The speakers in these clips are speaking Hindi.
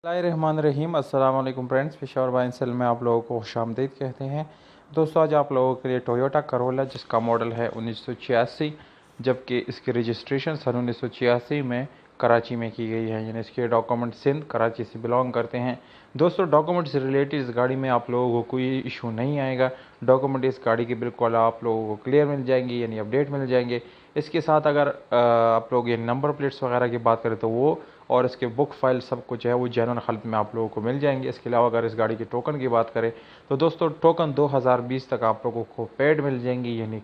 बिस्मिल्लाहिर्रहमानिर्रहीम। अस्सलाम वालेकुम फ्रेंड्स, पेशावर बाय सेल में आप लोगों को खुशामदीद कहते हैं। दोस्तों, आज आप लोगों के लिए टोयोटा करोला जिसका मॉडल है 1986, जबकि इसकी रजिस्ट्रेशन सन 1986 में कराची में की गई है, यानी इसके डॉक्यूमेंट सिंध कराची से बिलोंग करते हैं। दोस्तों, डॉक्यूमेंट से रिलेटेड इस गाड़ी में आप लोगों को कोई इशू नहीं आएगा। डॉक्यूमेंट इस गाड़ी के बिल्कुल आप लोगों को क्लियर मिल जाएंगे, यानी अपडेट मिल जाएंगे। इसके साथ अगर आप लोग ये नंबर प्लेट्स वगैरह की बात करें तो वो और इसके बुक फाइल सब कुछ है वो जेन्युइन हालत में आप लोगों को मिल जाएंगे। इसके अलावा अगर इस गाड़ी के टोकन की बात करें तो दोस्तों टोकन 2020 तक आप लोगों को पेड मिल जाएंगी, यानी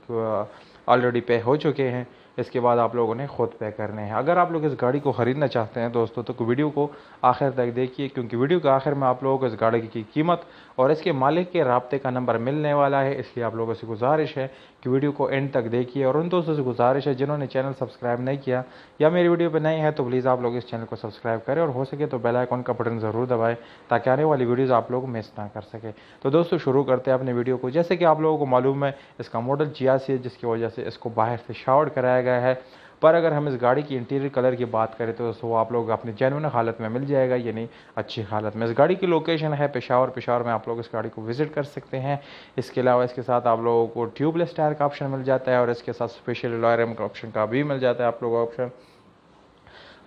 ऑलरेडी पे हो चुके हैं। इसके बाद आप लोगों ने खुद पे करने हैं। अगर आप लोग इस गाड़ी को ख़रीदना चाहते हैं दोस्तों तो वीडियो को आखिर तक देखिए, क्योंकि वीडियो के आखिर में आप लोगों को इस गाड़ी की कीमत और इसके मालिक के राब्ते का नंबर मिलने वाला है। इसलिए आप लोगों से गुजारिश है कि वीडियो को एंड तक देखिए। और उन दोस्तों से गुजारिश है जिन्होंने चैनल सब्सक्राइब नहीं किया या मेरी वीडियो पर नए हैं तो प्लीज़ आप लोग इस चैनल को सब्सक्राइब करें और हो सके तो बेल आइकन का बटन ज़रूर दबाएं ताकि आने वाली वीडियोज़ आप लोग मिस ना कर सके। तो दोस्तों शुरू करते हैं अपने वीडियो को। जैसे कि आप लोगों को मालूम है इसका मॉडल 86 है, जिसकी वजह से इसको बाहर से शावर्ड कराया गया है। पर अगर हम इस गाड़ी की इंटीरियर कलर की बात करें तो दोस्तों वो आप लोग अपनी जेन्युइन हालत में मिल जाएगा, यानी अच्छी हालत में। इस गाड़ी की लोकेशन है पेशावर। पेशावर में आप लोग इस गाड़ी को विजिट कर सकते हैं। इसके अलावा इसके साथ आप लोगों को ट्यूबलेस टायर का ऑप्शन मिल जाता है और इसके साथ स्पेशल अलॉय रिम का ऑप्शन का भी मिल जाता है आप लोगों को ऑप्शन।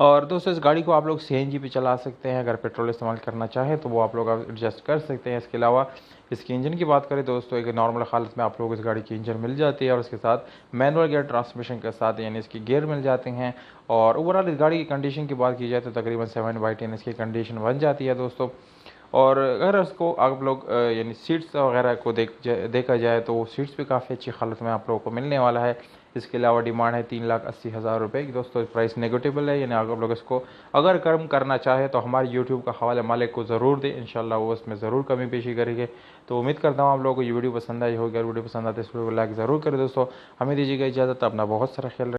और दोस्तों इस गाड़ी को आप लोग सीएनजी पे चला सकते हैं। अगर पेट्रोल इस्तेमाल करना चाहें तो वो आप लोग एडजस्ट कर सकते हैं। इसके अलावा इसकी इंजन की बात करें दोस्तों, एक नॉर्मल हालत में आप लोग इस गाड़ी की इंजन मिल जाती है और इसके साथ मैनुअल गियर ट्रांसमिशन के साथ यानी इसकी गियर मिल जाते हैं। और ओवरऑल इस गाड़ी की कंडीशन की बात की जाए तो तकरीबन 7/10 इसकी कंडीशन बन जाती है दोस्तों। और अगर उसको आप लोग यानी सीट्स वगैरह को देखा जाए तो सीट्स भी काफ़ी अच्छी हालत में आप लोगों को मिलने वाला है। इसके अलावा डिमांड है 3,80,000 रुपये की दोस्तों। प्राइस नेगोटिबल है, यानी आप लोग इसको अगर कम करना चाहे तो हमारे यूट्यूब का हवाला मालिक को ज़रूर दें, इंशाल्लाह वो उसमें ज़रूर कमी पेशी करेंगे। तो उम्मीद करता हूँ आप लोगों को ये वीडियो पसंद आई होगी। अगर वीडियो पसंद आते इस वीडियो को लाइक ज़रूर करें दोस्तों। हमें दीजिएगा इजाज़त, अपना बहुत सारा ख्याल